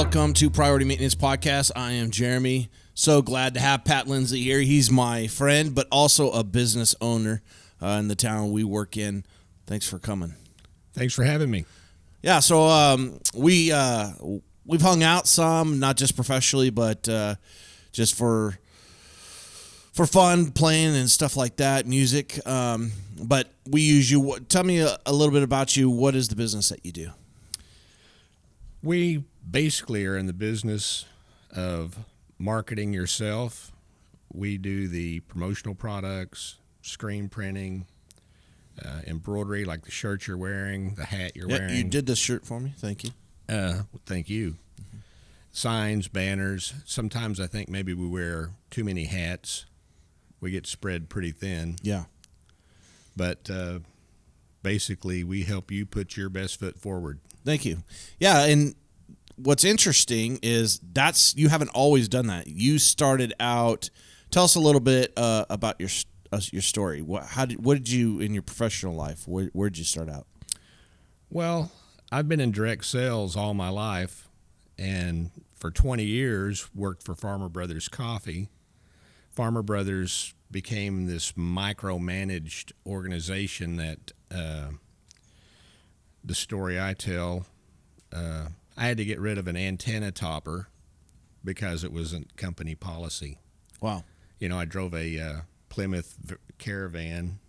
welcome to Priority Maintenance Podcast. I am Jeremy. So glad to have Pat Lindsey here. He's my friend, but also a business owner in the town we work in. Thanks for coming. Thanks for having me. Yeah, so we've hung out some, not just professionally, but just for fun, playing and stuff like that, music. But we use you. Tell me a little bit about you. What is the business that you do? We basically are in the business of marketing yourself. We do the promotional products, screen printing, embroidery like the shirt you're wearing, the hat you're wearing. You did this shirt for me. Thank you. Thank you. Mm-hmm. Signs, banners. Sometimes I think maybe we wear too many hats. We get spread pretty thin. Yeah. But basically, we help you put your best foot forward. Thank you. Yeah, and what's interesting is you haven't always done that. You started out. Tell us a little bit about your story. What did you in your professional life? Where did you start out? Well, I've been in direct sales all my life, and for 20 years worked for Farmer Brothers Coffee. Farmer Brothers became this micromanaged organization that the story I tell, I had to get rid of an antenna topper because it wasn't company policy. Wow. You know, I drove a Plymouth Caravan.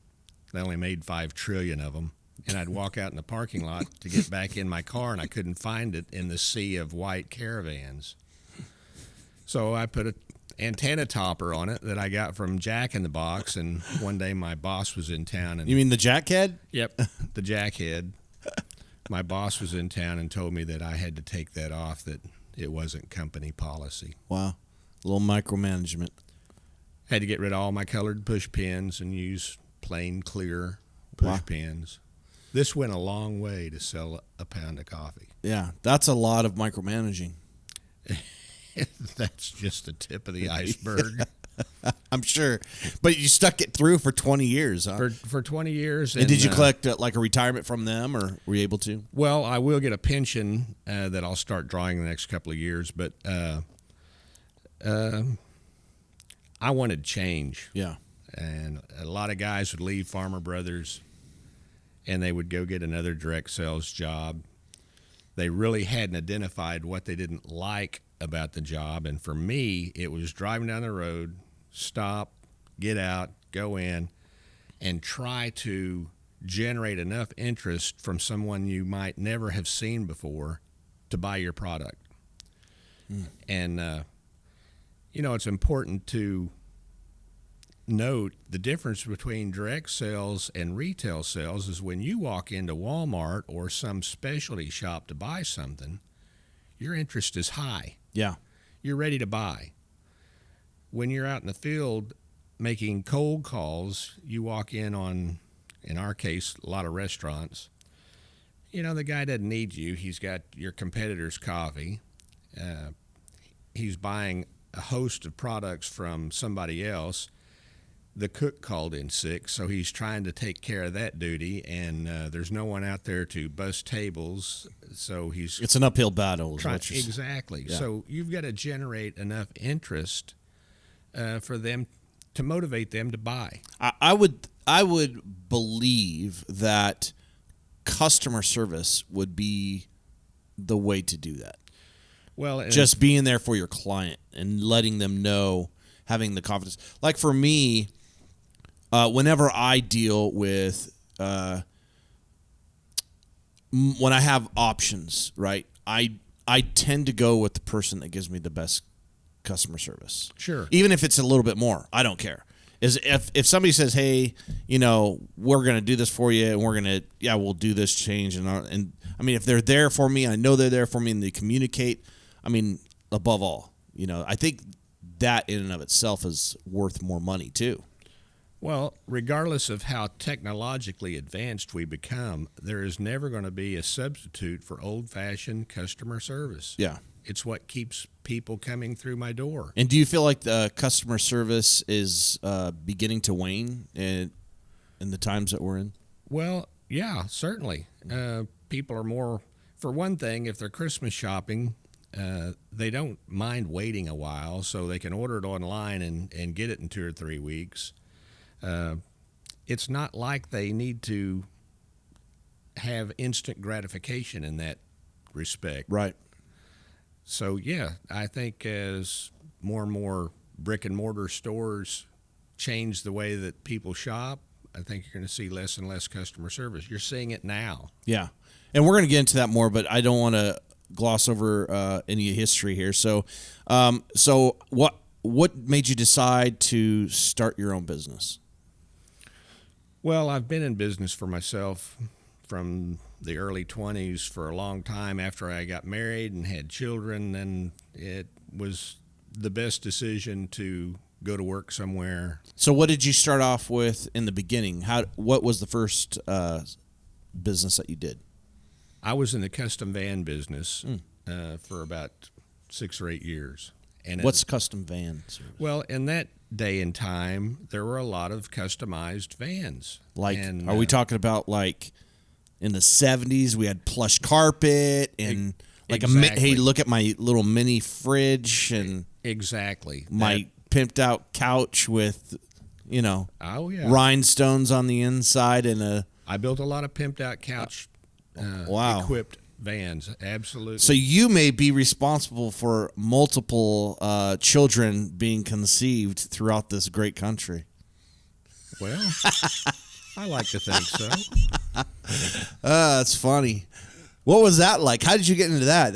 They only made 5 trillion of them. And I'd walk out in the parking lot to get back in my car, and I couldn't find it in the sea of white Caravans. So I put an antenna topper on it that I got from Jack in the Box, and one day my boss was in town. And you mean the jackhead? Yep, the jackhead. My boss was in town and told me that I had to take that off, that it wasn't company policy. Wow. A little micromanagement. Had to get rid of all my colored push pins and use plain, clear push pins. This went a long way to sell a pound of coffee. Yeah, that's a lot of micromanaging. That's just the tip of the iceberg. I'm sure. But you stuck it through for 20 years, huh? For 20 years. And did you collect like a retirement from them, or were you able to? Well, I will get a pension that I'll start drawing the next couple of years, but I wanted change. Yeah. And a lot of guys would leave Farmer Brothers, and they would go get another direct sales job. They really hadn't identified what they didn't like about the job. And for me, it was driving down the road, stop, get out, go in, and try to generate enough interest from someone you might never have seen before to buy your product. And, it's important to note the difference between direct sales and retail sales is when you walk into Walmart or some specialty shop to buy something, your interest is high. Yeah. You're ready to buy. When you're out in the field making cold calls, you walk in our case, a lot of restaurants. The guy doesn't need you. He's got your competitor's coffee. He's buying a host of products from somebody else. The cook called in sick, so he's trying to take care of that duty, and there's no one out there to bust tables, so it's an uphill battle. Exactly. Yeah. So you've got to generate enough interest for them to motivate them to buy. I would believe that customer service would be the way to do that. Well, just being there for your client and letting them know, having the confidence. Like for me, whenever I deal with, when I have options, right, I tend to go with the person that gives me the best customer service. Sure. Even if it's a little bit more, I don't care. If somebody says, hey, we're going to do this for you, and we'll do this change. And I mean, if they're there for me, I know they're there for me, and they communicate. I mean, above all, I think that in and of itself is worth more money too. Well, regardless of how technologically advanced we become, there is never going to be a substitute for old-fashioned customer service. Yeah. It's what keeps people coming through my door. And do you feel like the customer service is beginning to wane in the times that we're in? Well, yeah, certainly. People are more, for one thing, if they're Christmas shopping, they don't mind waiting a while, so they can order it online and get it in 2 or 3 weeks. It's not like they need to have instant gratification in that respect. Right. So, yeah, I think as more and more brick and mortar stores change the way that people shop, I think you're going to see less and less customer service. You're seeing it now. Yeah. And we're going to get into that more, but I don't want to gloss over any history here. So, what made you decide to start your own business? Well, I've been in business for myself from the early 20s for a long time. After I got married and had children, then it was the best decision to go to work somewhere. So what did you start off with in the beginning? What was the first business that you did? I was in the custom van business for about 6 or 8 years. And what's custom van service? Well, in that day and time, there were a lot of customized vans. Like, are we talking about like in the 70s we had plush carpet and like exactly. Hey, look at my little mini fridge and exactly my pimped out couch with, oh yeah, rhinestones on the inside and I built a lot of pimped out couch equipped vans. Absolutely. So you may be responsible for multiple children being conceived throughout this great country. Well, I like to think so. That's funny. What was that like? How did you get into that?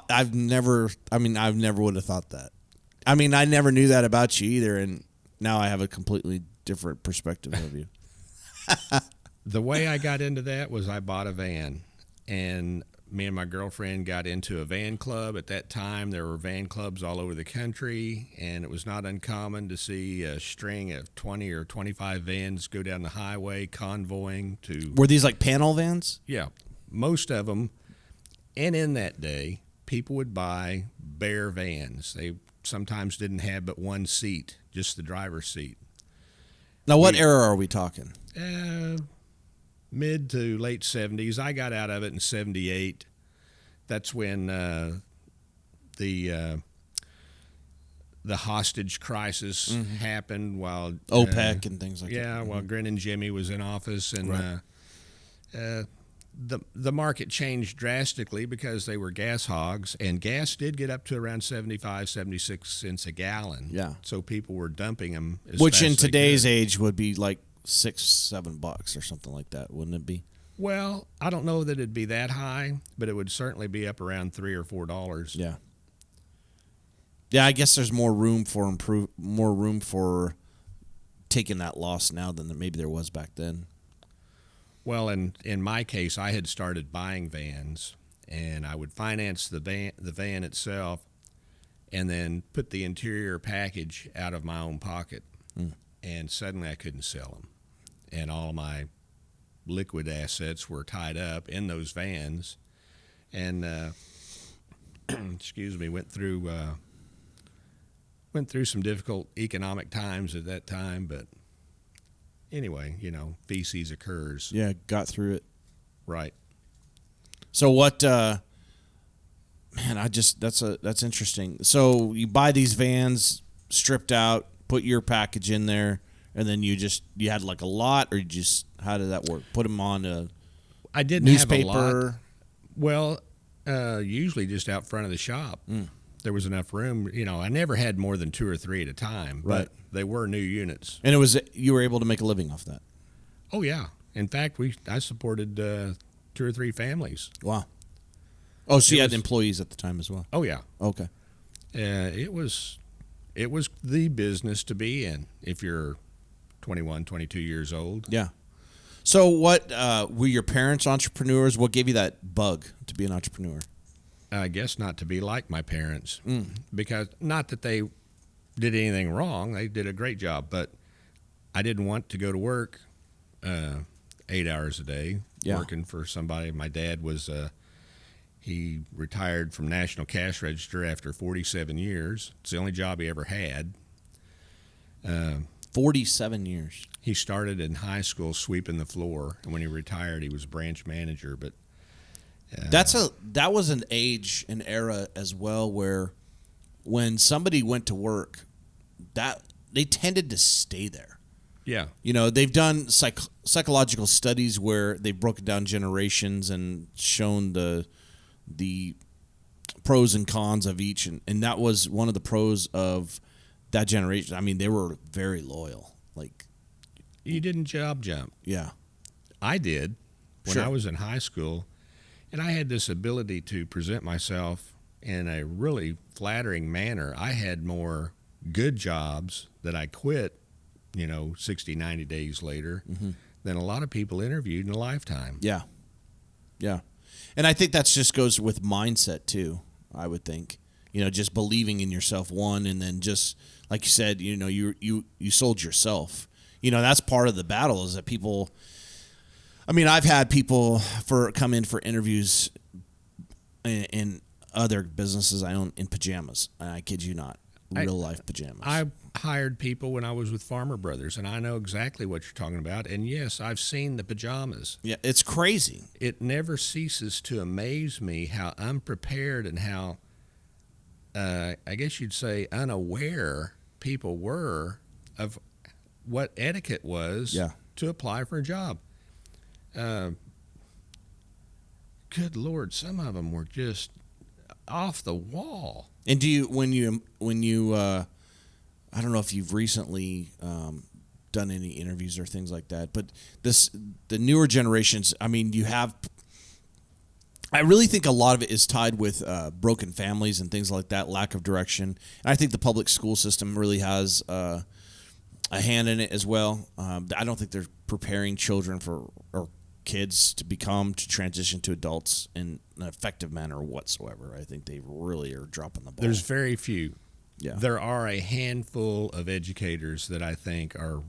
I've never would have thought that. I mean, I never knew that about you either, and now I have a completely different perspective of you. The way I got into that was I bought a van, and me and my girlfriend got into a van club. At that time, there were van clubs all over the country, and it was not uncommon to see a string of 20 or 25 vans go down the highway convoying to... Were these like panel vans? Yeah, most of them. And in that day, people would buy bare vans. They sometimes didn't have but one seat, just the driver's seat. Now, what era are we talking? Mid to late 70s. I got out of it in 78. That's when the hostage crisis happened while OPEC and things like that. Yeah, while Grin and Jimmy was in office, and right. The market changed drastically because they were gas hogs, and gas did get up to around 75, 76 cents a gallon. Yeah. So people were dumping them which in today's age would be like $6-7 or something like that, wouldn't it be? Well, I don't know that it'd be that high, but it would certainly be up around $3 or $4. Yeah. Yeah, I guess there's more room for taking that loss now than maybe there was back then. Well, in my case, I had started buying vans, and I would finance the van itself, and then put the interior package out of my own pocket. And suddenly I couldn't sell them, and all of my liquid assets were tied up in those vans, and excuse me, went through some difficult economic times at that time, but anyway, feces occurs. Yeah, got through it. Right. So what? Man, that's interesting. So you buy these vans stripped out, put your package in there, and then you had like a lot, or how did that work? Put them on a I didn't newspaper. have a lot. Well, usually just out front of the shop. There was enough room. I never had more than 2 or 3 at a time, but right. They were new units. And you were able to make a living off that. Oh yeah. In fact, I supported 2 or 3 families. Wow. Oh, so you had employees at the time as well. Oh yeah. Okay. It was the business to be in if you're 21, 22 years old. Yeah. So what, were your parents entrepreneurs? What gave you that bug to be an entrepreneur? I guess not to be like my parents, because not that they did anything wrong. They did a great job, but I didn't want to go to work 8 hours a day working for somebody. My dad was he retired from National Cash Register after 47 years. It's the only job he ever had. 47 years. He started in high school sweeping the floor, and when he retired, he was branch manager. But That was an age, an era as well, where when somebody went to work, that they tended to stay there. Yeah. You know, they've done psychological studies where they've broken down generations and shown the pros and cons of each, and that was one of the pros of that generation. I mean, they were very loyal. Like, You didn't job jump. yeah, I did when Sure. I was in high school, and I had this ability to present myself in a really flattering manner. I had more good jobs that I quit, 60, 90 days later than a lot of people interviewed in a lifetime. yeah, yeah. And I think that just goes with mindset too. I would think, just believing in yourself, one, and then just like you said, you sold yourself. That's part of the battle is that people. I mean, I've had people come in for interviews in other businesses I own in pajamas. I kid you not, real life pajamas. I hired people when I was with Farmer Brothers, and I know exactly what you're talking about. And yes, I've seen the pajamas. Yeah, it's crazy. It never ceases to amaze me how unprepared and how, I guess you'd say, unaware people were of what etiquette was to apply for a job. Good Lord, some of them were just off the wall. And do you when you I don't know if you've recently done any interviews or things like that, but the newer generations. I mean, I really think a lot of it is tied with broken families and things like that, lack of direction. And I think the public school system really has a hand in it as well. I don't think they're preparing children or kids to transition to adults in an effective manner whatsoever. I think they really are dropping the ball. There's very few. Yeah. There are a handful of educators that I think are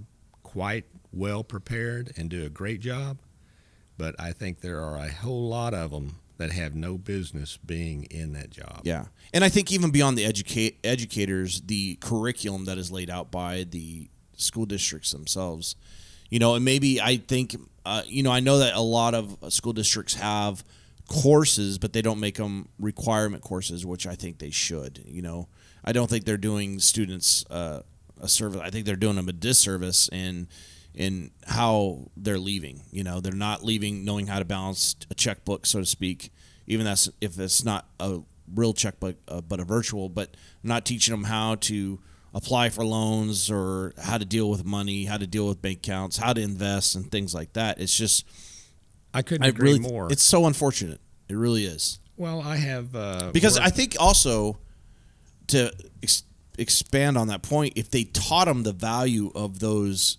quite well prepared and do a great job, but I think there are a whole lot of them that have no business being in that job. Yeah. And I think even beyond the educators, the curriculum that is laid out by the school districts themselves, and maybe I think, I know that a lot of school districts have courses, but they don't make them requirement courses, which I think they should. I don't think they're doing students a service. I think they're doing them a disservice in how they're leaving. They're not leaving knowing how to balance a checkbook, so to speak, even if it's not a real checkbook, but a virtual, but not teaching them how to apply for loans or how to deal with money, how to deal with bank accounts, how to invest and things like that. It's just, I couldn't agree more. It's so unfortunate. It really is. Well, I have because I think also to expand on that point, if they taught them the value of those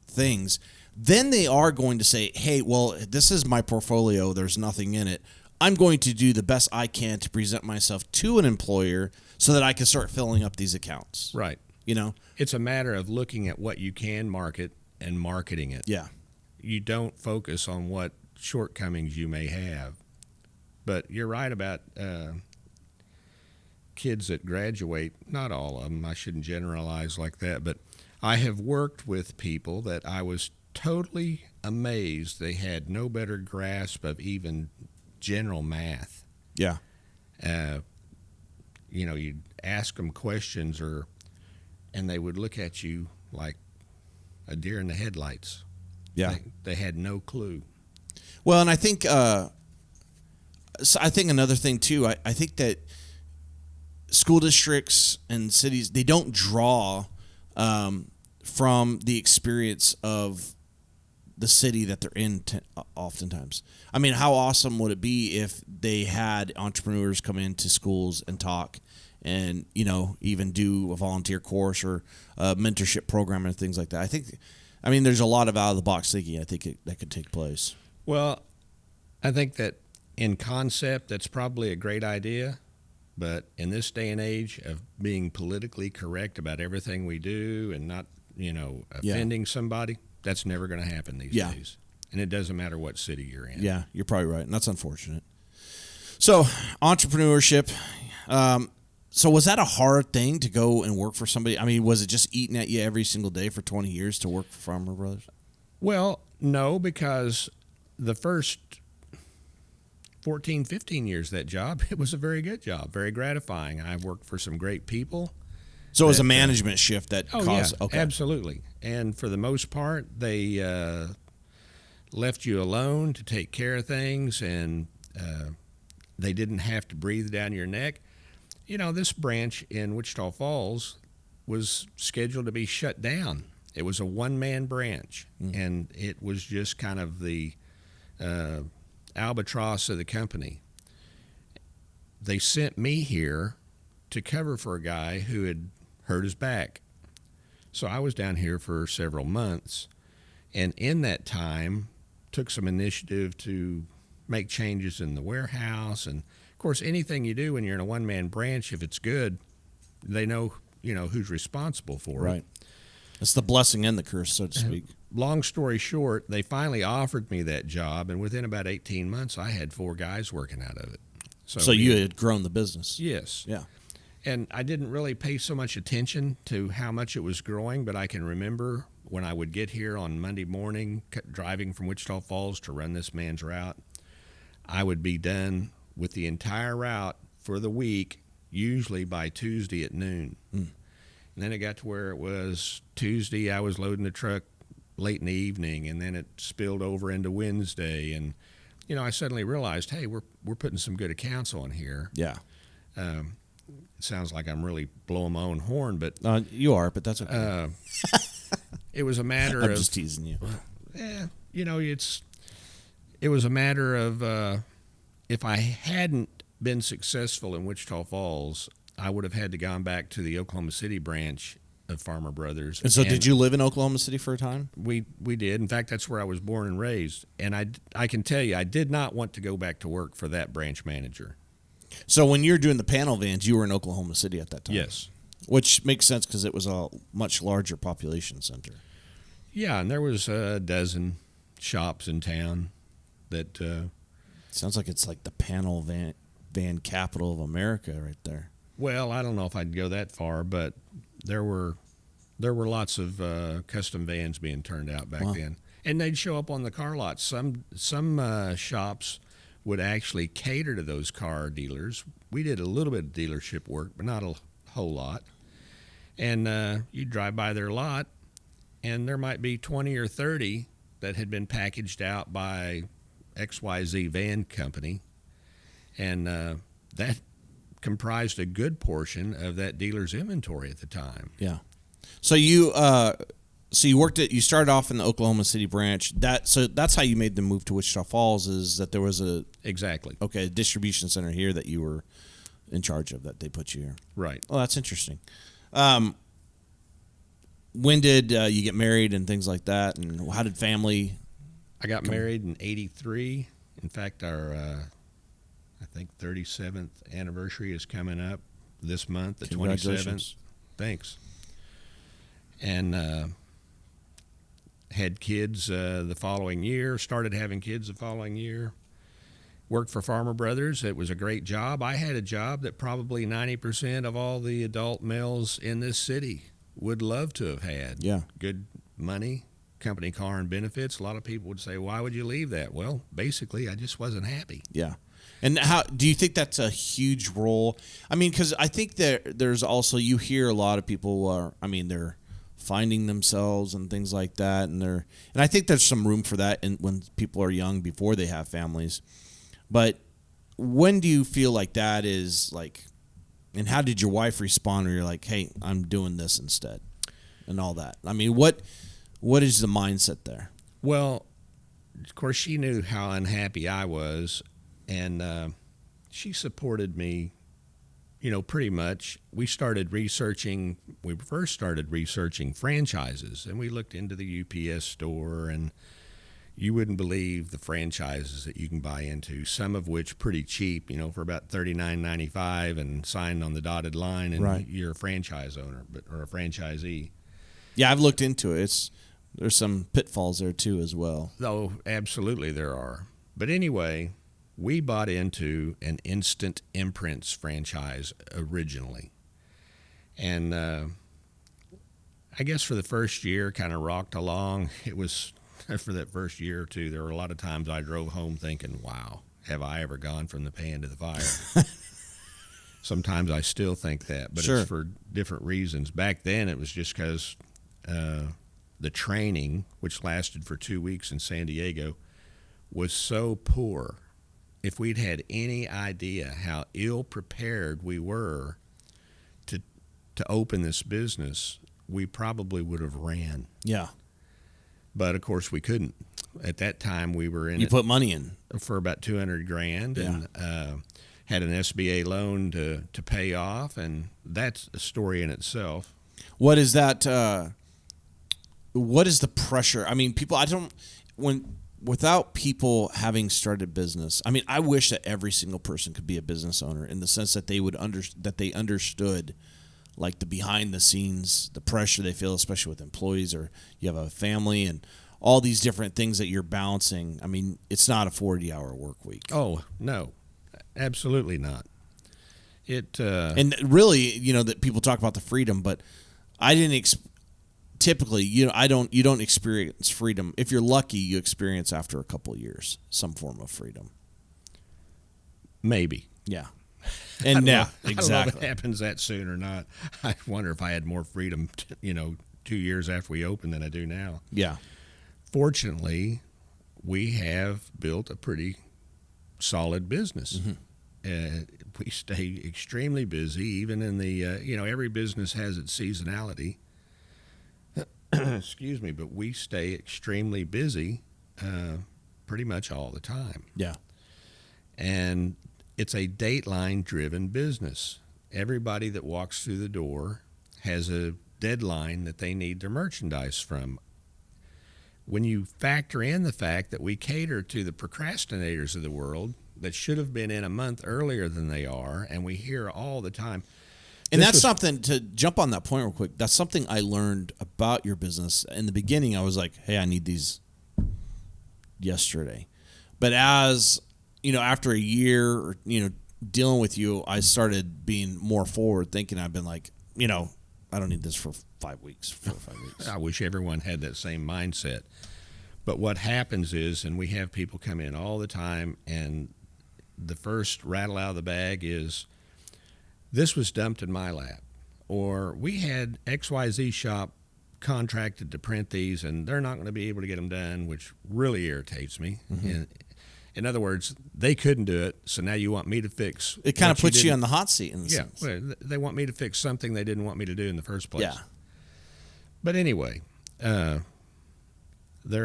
things, then they are going to say, hey, well, this is my portfolio. There's nothing in it. I'm going to do the best I can to present myself to an employer so that I can start filling up these accounts. Right. It's a matter of looking at what you can market and marketing it. Yeah. You don't focus on what shortcomings you may have. But you're right about kids that graduate, not all of them, I shouldn't generalize like that, but I have worked with people that I was totally amazed they had no better grasp of even general math. Yeah. You'd ask them questions and they would look at you like a deer in the headlights. Yeah. They had no clue. Well, and I think another thing too, I think that school districts and cities, they don't draw from the experience of the city that they're in oftentimes. I mean, how awesome would it be if they had entrepreneurs come into schools and talk and, even do a volunteer course or a mentorship program and things like that. There's a lot of out-of-the-box thinking I think that could take place. Well, I think that in concept, that's probably a great idea. But in this day and age of being politically correct about everything we do and not, offending somebody, that's never going to happen these days. And it doesn't matter what city you're in. Yeah, you're probably right. And that's unfortunate. So, entrepreneurship. So was that a hard thing to go and work for somebody? I mean, was it just eating at you every single day for 20 years to work for Farmer Brothers? Well, no, because the first 14, 15 years that job. It was a very good job, very gratifying. I worked for some great people. So it was a management shift that Oh, caused. yeah, Okay. absolutely. And for the most part, they left you alone to take care of things, and they didn't have to breathe down your neck. You know, this branch in Wichita Falls was scheduled to be shut down. It was a one-man branch, and it was just kind of the albatross of the company. They sent me here to cover for a guy who had hurt his back. So I was down here for several months, and in that time took some initiative to make changes in the warehouse. And of course, anything you do when you're in a one-man branch, if it's good, they know, who's responsible for it. Right. It's the blessing and the curse, so to speak. Long story short, they finally offered me that job, and within about 18 months, I had 4 guys working out of it. So you had grown the business. Yes. Yeah. And I didn't really pay so much attention to how much it was growing, but I can remember when I would get here on Monday morning, driving from Wichita Falls to run this man's route, I would be done with the entire route for the week, usually by Tuesday at noon. And then it got to where it was Tuesday, I was loading the truck late in the evening, and then it spilled over into Wednesday. And, I suddenly realized, hey, we're putting some good accounts on here. Yeah. It sounds like I'm really blowing my own horn, but You are, but that's okay. it was a matter I'm of just teasing you. It was a matter of if I hadn't been successful in Wichita Falls, I would have had to gone back to the Oklahoma City branch of Farmer Brothers. And so did you live in Oklahoma City for a time? We did. In fact, that's where I was born and raised. And I can tell you, I did not want to go back to work for that branch manager. So when you're doing the panel vans, you were in Oklahoma City at that time? Yes. Which makes sense because it was a much larger population center. Yeah, and there was a dozen shops in town that... Sounds like it's like the panel van capital of America right there. Well, I don't know if I'd go that far, but there were lots of custom vans being turned out back then, and they'd show up on the car lots. Some shops would actually cater to those car dealers. We did a little bit of dealership work, but not a whole lot. And you'd drive by their lot, and there might be 20 or 30 that had been packaged out by XYZ van company, and that comprised a good portion of that dealer's inventory at the time. Yeah. So you you started off in the Oklahoma City branch. So that's how you made the move to Wichita Falls, is that there was a distribution center here that you were in charge of, that they put you here. Right. Oh, that's interesting. When did you get married and things like that, and how did family? I got married in '83. In fact, our I think 37th anniversary is coming up this month, the 27th. Thanks. And had kids the following year, started having kids the following year. Worked for Farmer Brothers. It was a great job. I had a job that probably 90% of all the adult males in this city would love to have had. Yeah. Good money, company car and benefits. A lot of people would say, why would you leave that? Well, basically, I just wasn't happy. Yeah. And how do you think that's a huge role? I mean, because I think there's also, you hear a lot of people who are, they're finding themselves and things like that, and I think there's some room for that when people are young before they have families. But when do you feel like that is like, and how did your wife respond when you're like, hey, I'm doing this instead and all that? I mean, what is the mindset there? Well, of course, she knew how unhappy I was, and she supported me, pretty much. We first started researching franchises, and we looked into the UPS store, and you wouldn't believe the franchises that you can buy into, some of which pretty cheap, for about $39.95 and signed on the dotted line, and right. You're a franchise owner or a franchisee. Yeah, I've looked into it. There's some pitfalls there too as well. Oh, absolutely there are. But anyway, we bought into an Instant Imprints franchise originally. And I guess for the first year, kind of rocked along. It was, for that first year or two, there were a lot of times I drove home thinking, wow, have I ever gone from the pan to the fire. Sometimes I still think that, but Sure. it's for different reasons. Back then, it was just because the training, which lasted for 2 weeks in San Diego, was so poor. If we'd had any idea how ill prepared we were to open this business, we probably would have ran. Yeah. But of course, we couldn't. At that time, we were in You it put money in. for about $200,000 and had an SBA loan to pay off, and that's a story in itself. What is that? What is the pressure? I mean, without people having started business, I mean, I wish that every single person could be a business owner in the sense that they understood like the behind the scenes, the pressure they feel, especially with employees, or you have a family and all these different things that you're balancing. I mean, it's not a 40-hour work week. Oh, no, absolutely not. And really, that people talk about the freedom, but I didn't typically, you don't experience freedom. If you're lucky, you experience after a couple of years some form of freedom. Maybe. Yeah. And now, I exactly. don't know if it happens that soon or not. I wonder if I had more freedom, 2 years after we opened than I do now. Yeah. Fortunately, we have built a pretty solid business. Mm-hmm. We stay extremely busy, even in the, every business has its seasonality. Excuse me, but we stay extremely busy pretty much all the time. Yeah. And it's a Dateline-driven business. Everybody that walks through the door has a deadline that they need their merchandise from. When you factor in the fact that we cater to the procrastinators of the world that should have been in a month earlier than they are, and we hear all the time. And that's something, to jump on that point real quick, that's something I learned about your business. In the beginning, I was like, hey, I need these yesterday. But as, after a year, dealing with you, I started being more forward thinking. I've been like, I don't need this for 5 weeks, 4 or 5 weeks. I wish everyone had that same mindset. But what happens is, and we have people come in all the time, and the first rattle out of the bag is, this was dumped in my lap. Or we had XYZ shop contracted to print these, and they're not going to be able to get them done, which really irritates me. Mm-hmm. In other words, they couldn't do it, so now you want me to fix. It kind of puts you on the hot seat in the sense. Well, they want me to fix something they didn't want me to do in the first place. Yeah. But anyway, there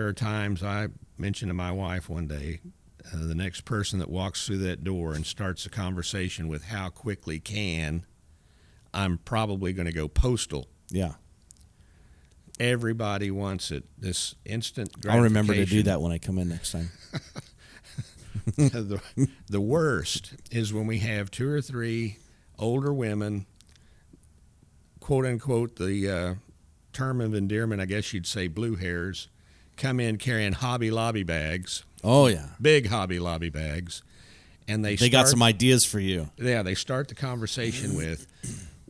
are times I mentioned to my wife one day, the next person that walks through that door and starts a conversation with how quickly can, I'm probably going to go postal. Yeah. Everybody wants it, this instant gratification. I'll remember to do that when I come in next time. The worst is when we have 2 or 3 older women, quote unquote, the term of endearment, I guess you'd say blue hairs, come in carrying Hobby Lobby bags. Oh, yeah. Big Hobby Lobby bags. And they got some ideas for you. Yeah, they start the conversation with,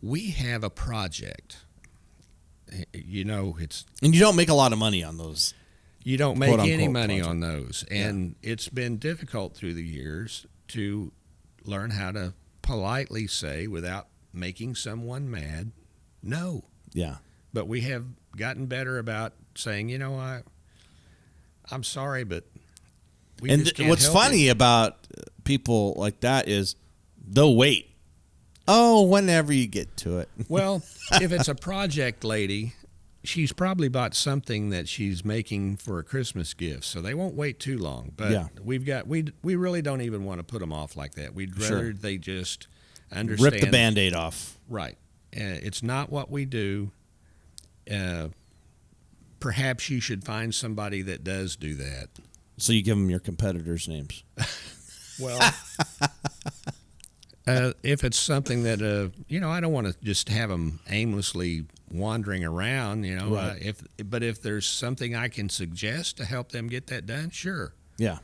we have a project. It's... And you don't make a lot of money on those. You don't make any money project. on those. And it's been difficult through the years to learn how to politely say, without making someone mad, no. Yeah. But we have gotten better about saying, I'm sorry, but we just can't what's help funny it. about people like that is they'll wait. Oh, whenever you get to it. Well, if it's a project lady, she's probably bought something that she's making for a Christmas gift, so they won't wait too long. But we really don't even want to put them off like that. We'd rather they just understand. Rip the Band-Aid off. Right. It's not what we do. Perhaps you should find somebody that does do that. So you give them your competitors' names. Well, if it's something that, I don't want to just have them aimlessly wandering around, Right. But if there's something I can suggest to help them get that done, sure. Yeah.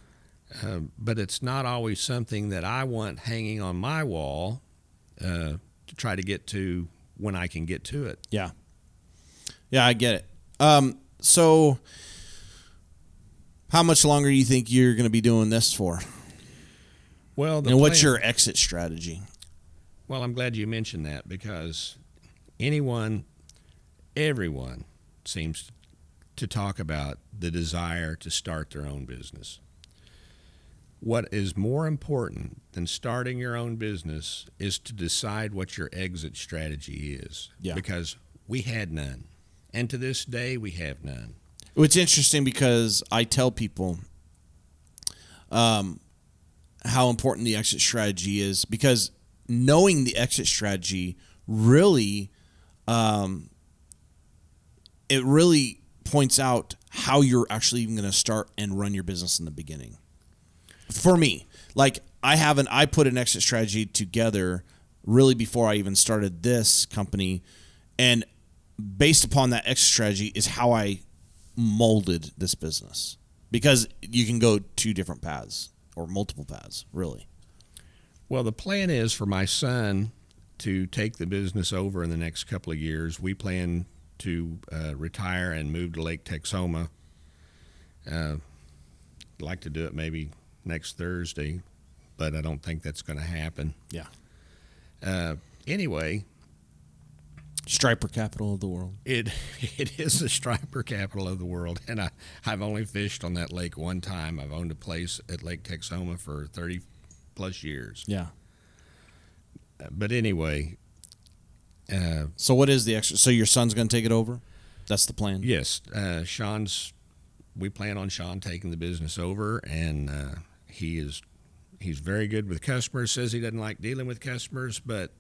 But it's not always something that I want hanging on my wall to try to get to when I can get to it. Yeah. Yeah, I get it. So how much longer do you think you're going to be doing this for? Well, And what's your exit strategy? Well, I'm glad you mentioned that because everyone seems to talk about the desire to start their own business. What is more important than starting your own business is to decide what your exit strategy is. Yeah. Because we had none. And to this day, we have none. It's interesting because I tell people how important the exit strategy is, because knowing the exit strategy really, it really points out how you're actually even going to start and run your business in the beginning. For me, like I put an exit strategy together really before I even started this company, and based upon that exit strategy is how I molded this business, because you can go two different paths or multiple paths, really. Well, the plan is for my son to take the business over in the next couple of years. We plan to retire and move to Lake Texoma. Like to do it maybe next Thursday, but I don't think that's going to happen. Yeah. Anyway, Striper capital of the world. it is the striper capital of the world, and I've only fished on that lake one time. I've owned a place at Lake Texoma for 30 plus years. Yeah. But anyway, So what is the extra? So your son's going to take it over? That's the plan? yes, we plan on Sean taking the business over, and he's very good with customers. Says he doesn't like dealing with customers, but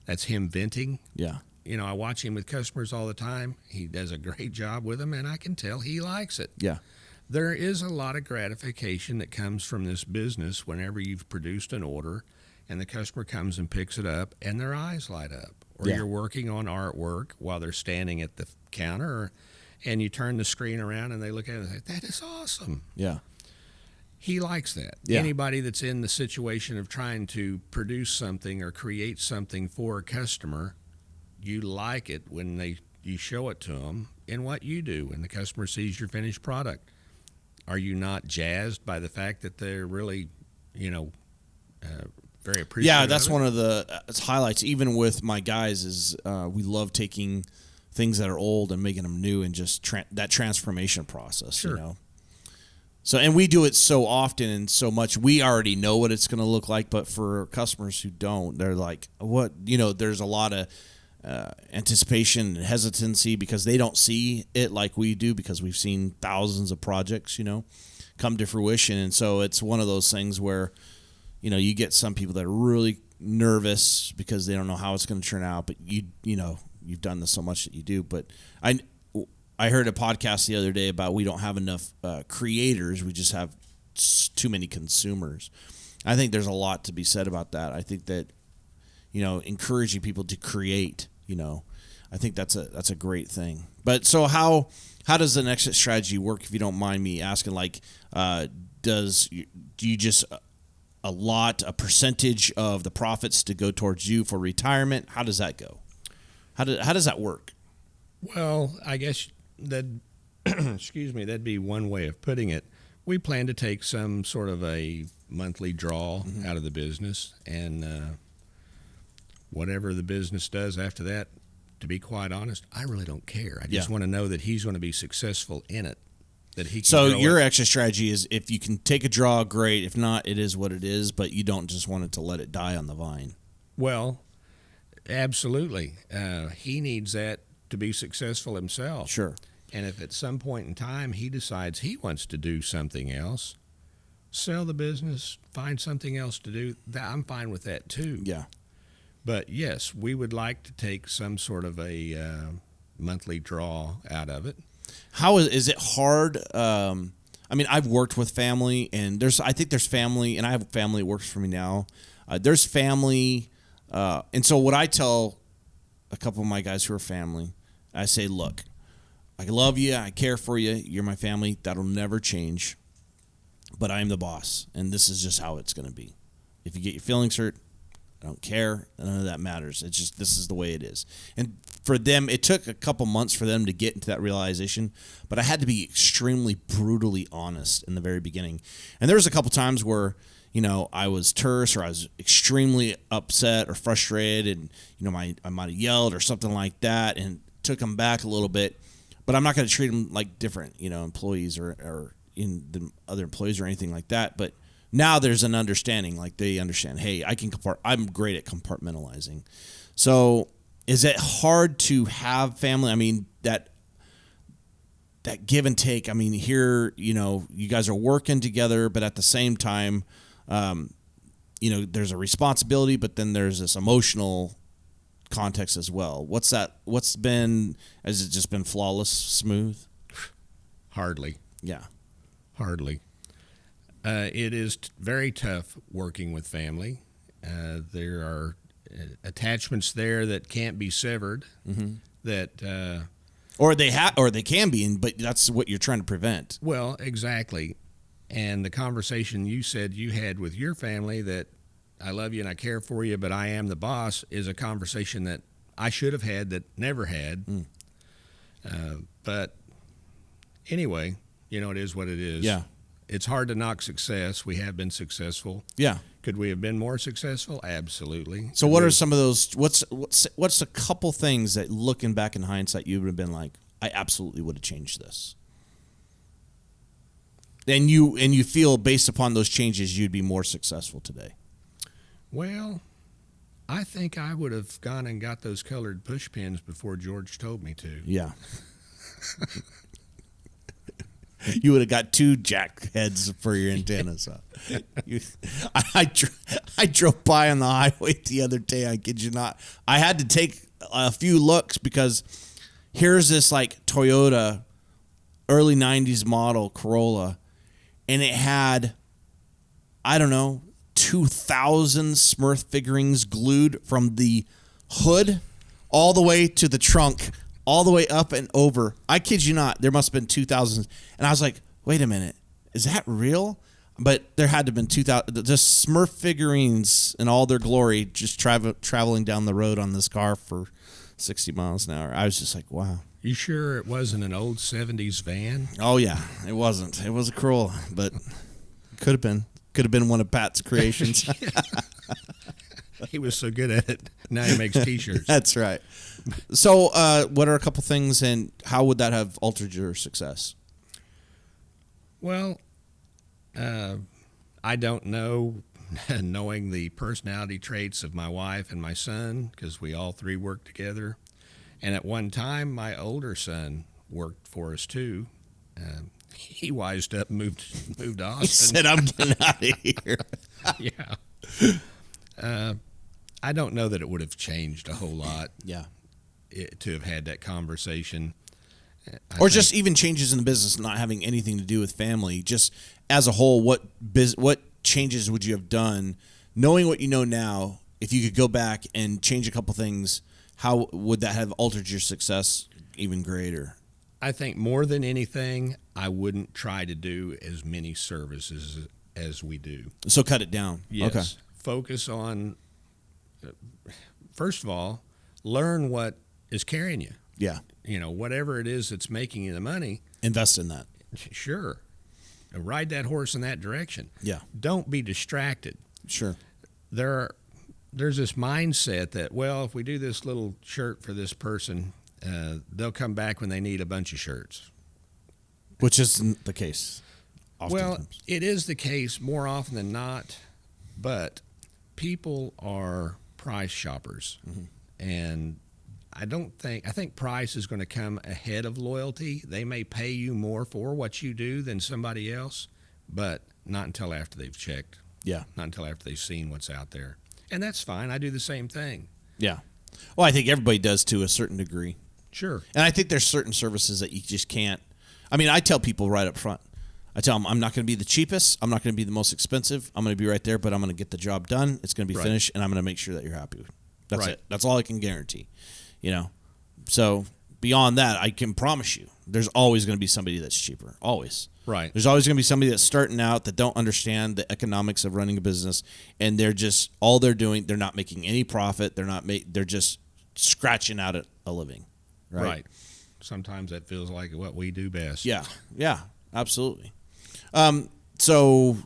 that's him venting. Yeah. You know, I watch him with customers all the time. He does a great job with them, and I can tell he likes it. Yeah. There is a lot of gratification that comes from this business whenever you've produced an order and the customer comes and picks it up and their eyes light up. Or Yeah. you're working on artwork while they're standing at the counter, and you turn the screen around and they look at it and say, "That is awesome." Yeah. He likes that. Yeah. Anybody that's in the situation of trying to produce something or create something for a customer, you like it when you show it to them in what you do and the customer sees your finished product. Are you not jazzed by the fact that they're really, very appreciative? Yeah, that's of it? one of the highlights. Even with my guys, is we love taking things that are old and making them new, and just that transformation process. Sure. So, and we do it so often and so much, we already know what it's going to look like. But for customers who don't, they're like, "What?" There's a lot of anticipation and hesitancy because they don't see it like we do, because we've seen thousands of projects, come to fruition. And so it's one of those things where, you get some people that are really nervous because they don't know how it's going to turn out, but you've done this so much that you do. But I heard a podcast the other day about we don't have enough creators. We just have too many consumers. I think there's a lot to be said about that. I think that, encouraging people to create, I think that's a great thing. But so how does an exit strategy work, if you don't mind me asking? Like, do you just a percentage of the profits to go towards you for retirement? How does that go? How does that work? Well, I guess that that'd be one way of putting it. We plan to take some sort of a monthly draw out of the business, and whatever the business does after that, to be quite honest, I really don't care. I just want to know that he's going to be successful in it. That he can So grow your it. exit strategy is, if you can take a draw, great. If not, it is what it is, but you don't just want it to let it die on the vine. Well, absolutely. He needs that to be successful himself. Sure. And if at some point in time he decides he wants to do something else, sell the business, find something else to do, I'm fine with that too. Yeah. But yes, we would like to take some sort of a monthly draw out of it. How is it hard? I've worked with family, and I think there's family, and I have family that works for me now. There's family, and so what I tell a couple of my guys who are family, I say, look, I love you, I care for you, you're my family, that'll never change, but I am the boss, and this is just how it's going to be. If you get your feelings hurt, don't care. None of that matters. It's just, this is the way it is. And for them, it took a couple months for them to get into that realization, but I had to be extremely brutally honest in the very beginning. And there was a couple times where, you know, I was terse or I was extremely upset or frustrated, and, you know, I might have yelled or something like that, and took them back a little bit. But I'm not going to treat them like different, you know, employees or in the other employees or anything like that. But now there's an understanding, like they understand, hey, I'm great at compartmentalizing. So is it hard to have family? I mean, that give and take. I mean, here, you know, you guys are working together, but at the same time, you know, there's a responsibility, but then there's this emotional context as well. Has it just been flawless, smooth? Hardly. Yeah. Hardly. It is very tough working with family. There are attachments there that can't be severed. Mm-hmm. Or they can be, but that's what you're trying to prevent. Well, exactly. And the conversation you said you had with your family, that I love you and I care for you, but I am the boss, is a conversation that I should have had that never had. But anyway, you know, it is what it is. Yeah. It's hard to knock success. We have been successful. Yeah. Could we have been more successful? Absolutely. So what are some of those, what's a couple things that, looking back in hindsight, you would have been like, I absolutely would have changed this? And you feel based upon those changes, you'd be more successful today? Well, I think I would have gone and got those colored push pins before George told me to. Yeah. You would have got 2 jack heads for your antennas. I drove by on the highway the other day. I kid you not. I had to take a few looks because here's this like Toyota early 90s model Corolla, and it had, I don't know, 2,000 Smurf figurines glued from the hood all the way to the trunk, all the way up and over. I kid you not, there must have been 2,000. And I was like, wait a minute, is that real? But there had to have been 2,000, just Smurf figurines in all their glory, just traveling down the road on this car for 60 miles an hour. I was just like, wow. You sure it wasn't an old 70s van? Oh, yeah, it wasn't. It was a Corolla, but could have been. Could have been one of Pat's creations. He was so good at it. Now he makes T-shirts. That's right. So what are a couple things, and how would that have altered your success? Well, I don't know, knowing the personality traits of my wife and my son, because we all 3 worked together. And at one time, my older son worked for us too. He wised up and moved to Austin. He said, I'm getting out of here. Yeah. I don't know that it would have changed a whole lot. Yeah. To have had that conversation. Or just even changes in the business not having anything to do with family. Just as a whole, what changes would you have done, knowing what you know now? If you could go back and change a couple things, how would that have altered your success even greater? I think more than anything, I wouldn't try to do as many services as we do. So cut it down. Yes. Okay. Focus on, first of all, learn what is carrying you. Yeah. You know, whatever it is that's making you the money. Invest in that. Sure. Ride that horse in that direction. Yeah. Don't be distracted. Sure. There's this mindset that, well, if we do this little shirt for this person, they'll come back when they need a bunch of shirts. Which isn't the case. Well, it is the case more often than not, but people are price shoppers. Mm-hmm. And I think price is going to come ahead of loyalty. They may pay you more for what you do than somebody else, but not until after they've checked. Yeah. Not until after they've seen what's out there. And that's fine. I do the same thing. Yeah. Well, I think everybody does to a certain degree. Sure. And I think there's certain services that you just can't. I mean, I tell people right up front. I tell them I'm not going to be the cheapest. I'm not going to be the most expensive. I'm going to be right there, but I'm going to get the job done. It's going to be finished, and I'm going to make sure that you're happy. That's it. That's all I can guarantee. You know. So beyond that, I can promise you, there's always going to be somebody that's cheaper. Always. Right. There's always going to be somebody that's starting out that don't understand the economics of running a business, and they're just all they're doing. They're not making any profit. They're just scratching out a living. Right. Sometimes that feels like what we do best. Yeah. Yeah. Absolutely. So,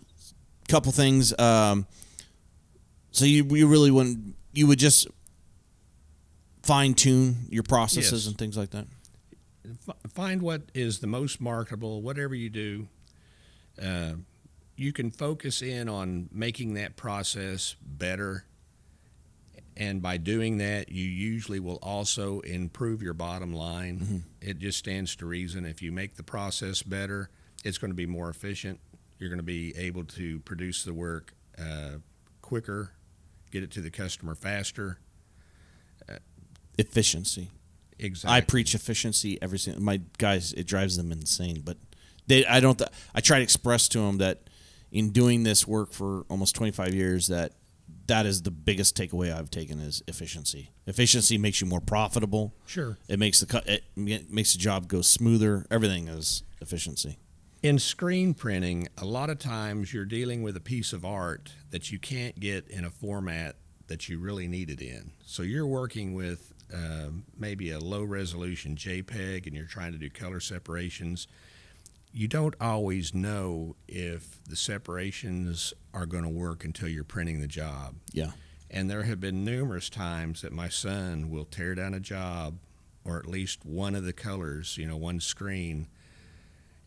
couple things. So you really wouldn't. You would just fine tune your processes and things like that. Find what is the most marketable. Whatever you do, you can focus in on making that process better, and by doing that, you usually will also improve your bottom line. Mm-hmm. It just stands to reason. If you make the process better, it's going to be more efficient. You're going to be able to produce the work quicker, get it to the customer faster. Efficiency. Exactly. I preach efficiency every single. My guys, it drives them insane. But I try to express to them that in doing this work for almost 25 years, that is the biggest takeaway I've taken is efficiency. Efficiency makes you more profitable. Sure. It makes the job go smoother. Everything is efficiency. In screen printing, a lot of times you're dealing with a piece of art that you can't get in a format that you really need it in. So you're working with maybe a low-resolution JPEG, and you're trying to do color separations. You don't always know if the separations are going to work until you're printing the job. Yeah. And there have been numerous times that my son will tear down a job, or at least one of the colors, one screen,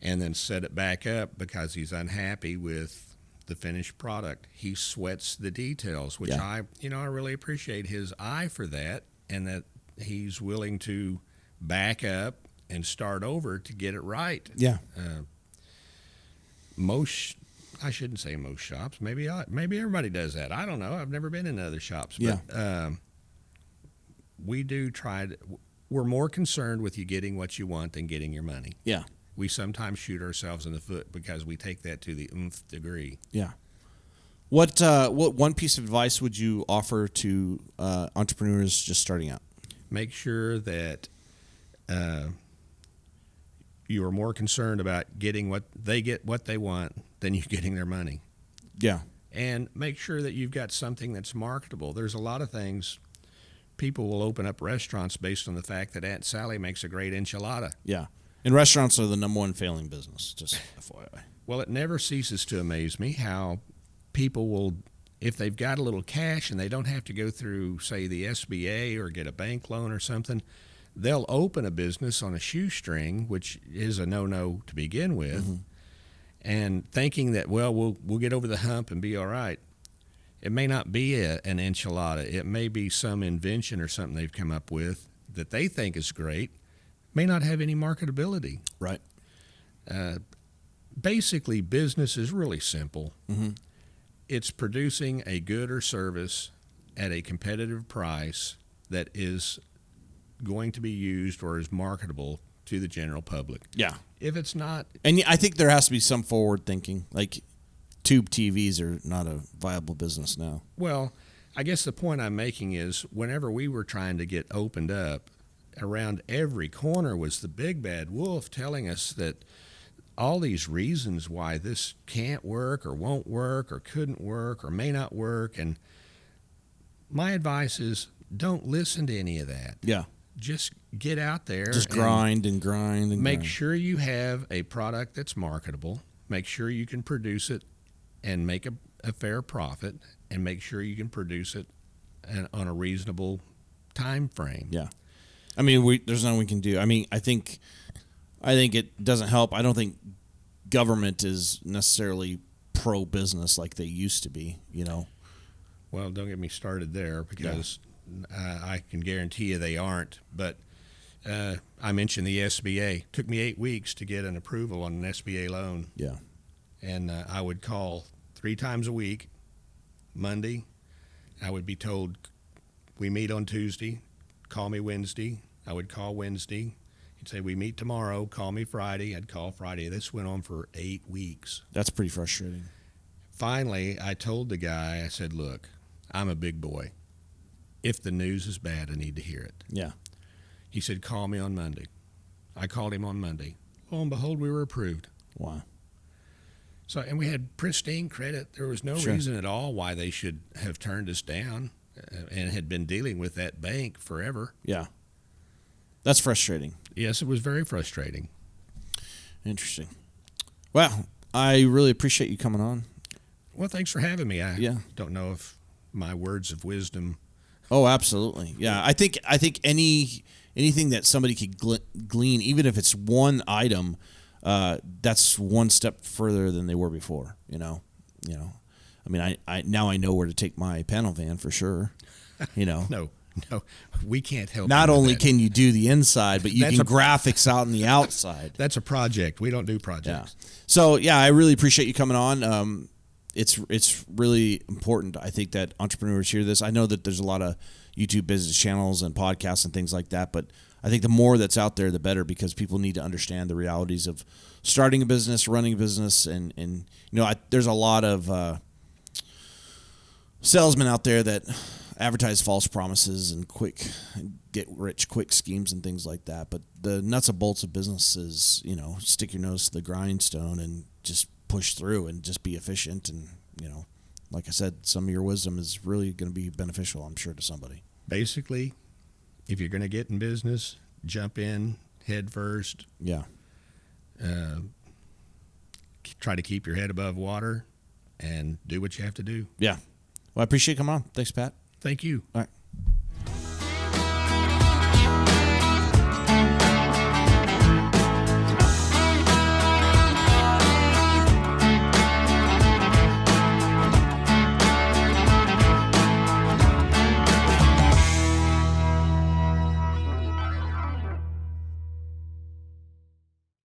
and then set it back up because he's unhappy with the finished product. He sweats the details, which I really appreciate his eye for that, and that he's willing to back up and start over to get it right. Yeah. I shouldn't say most shops. Maybe everybody does that. I don't know. I've never been in other shops. But we do we're more concerned with you getting what you want than getting your money. Yeah. We sometimes shoot ourselves in the foot because we take that to the nth degree. Yeah. What one piece of advice would you offer to entrepreneurs just starting out? Make sure that you are more concerned about getting what they want than you getting their money. Yeah. And make sure that you've got something that's marketable. There's a lot of things. People will open up restaurants based on the fact that Aunt Sally makes a great enchilada. Yeah. And restaurants are the number one failing business, just FYI. Well, it never ceases to amaze me how people will, if they've got a little cash and they don't have to go through, say, the SBA or get a bank loan or something, they'll open a business on a shoestring, which is a no-no to begin with, mm-hmm. and thinking that, well, we'll get over the hump and be all right. It may not be an enchilada. It may be some invention or something they've come up with that they think is great, may not have any marketability. Right. Basically, business is really simple. Mm-hmm. It's producing a good or service at a competitive price that is going to be used or is marketable to the general public. Yeah. If it's not... And I think there has to be some forward thinking. Like, tube TVs are not a viable business now. Well, I guess the point I'm making is whenever we were trying to get opened up, around every corner was the big bad wolf telling us that all these reasons why this can't work or won't work or couldn't work or may not work. And my advice is don't listen to any of that. Yeah. Just get out there. Just grind and make sure you have a product that's marketable. Make sure you can produce it and make a fair profit, and make sure you can produce it on a reasonable time frame. Yeah. I mean, there's nothing we can do. I mean, I think it doesn't help. I don't think government is necessarily pro-business like they used to be, Well, don't get me started there because I can guarantee you they aren't. But I mentioned the SBA. It took me 8 weeks to get an approval on an SBA loan. Yeah. And I would call 3 times a week. Monday, I would be told, we meet on Tuesday. Call me Wednesday. I would call Wednesday. He'd say, we meet tomorrow. Call me Friday. I'd call Friday. This went on for 8 weeks. That's pretty frustrating. Finally, I told the guy, I said, look, I'm a big boy. If the news is bad, I need to hear it. Yeah. He said, call me on Monday. I called him on Monday. Lo and behold, we were approved. Wow. So, and we had pristine credit. There was no reason at all why they should have turned us down, and had been dealing with that bank forever. Yeah. That's frustrating. Yes, it was very frustrating. Interesting. Well, I really appreciate you coming on. Well, thanks for having me. I don't know if my words of wisdom. Oh, absolutely. Yeah, I think anything that somebody could glean, even if it's one item, that's one step further than they were before. You know. I mean, I now I know where to take my panel van for sure. No, we can't help. Not only can you do the inside, but you can graphics out on the outside. That's a project. We don't do projects. Yeah. So yeah, I really appreciate you coming on. It's really important. I think that entrepreneurs hear this. I know that there's a lot of YouTube business channels and podcasts and things like that, but I think the more that's out there, the better, because people need to understand the realities of starting a business, running a business, and there's a lot of salesmen out there that advertise false promises and quick get rich quick schemes and things like that. But the nuts and bolts of business is, stick your nose to the grindstone and just push through and just be efficient. And, like I said, some of your wisdom is really going to be beneficial, I'm sure, to somebody. Basically, if you're going to get in business, jump in head first. Yeah. Try to keep your head above water and do what you have to do. Yeah. Well, I appreciate you coming on. Thanks, Pat. Thank you. All right.